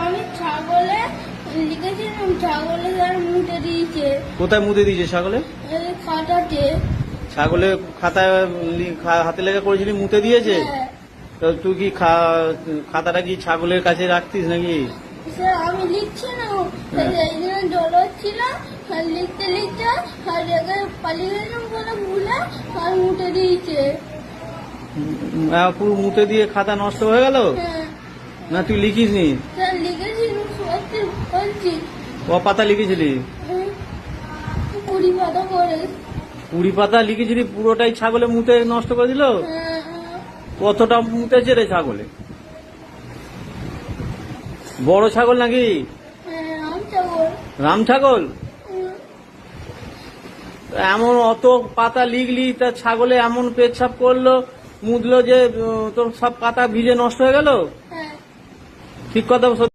আমি ছাগলে লিখেছিলাম, ছাগলে আর মুটে দিয়েছে। কোথায় মুতে দিয়েছে ছাগলে? এই খাতাতে। ছাগলে খাতায় হাতে লেখা করেছিলি, মুতে দিয়েছে? হ্যাঁ। তো তুই কি খাতাটা কি ছাগলের কাছে রাখতিস নাকি? স্যার আমি লিখছি না, এই জন্য জল হচ্ছিল, আর লিখতে লিখতে আর জায়গায় পালিয়ে গেলাম বলে ভুলে আর মুটে দিয়েছে। পুরো মুতে দিয়ে খাতা নষ্ট হয়ে গেল? হ্যাঁ না তুই লিখিস নি? স্যার লিখেছি, সত্যি বলছি। ক পাতা লিখেছিলি? 20 পাতা করে। 20 পাতা লিখেছিলি, পুরোটাই ছাগলে মুতে নষ্ট করে দিল? হ্যাঁ, কতটা মুতেছে রে ছাগলে? বড় ছাগল নাকি? হ্যাঁ, আমি ছাগল। রাম ছাগল? হুম, এমন অত পাতা লিখলি, তা ছাগলে এমন পেচ্ছাপ করলো, মুদলো যে তোর সব পাতা ভিজে নষ্ট হয়ে গেল? হ্যাঁ। ঠিক কথা।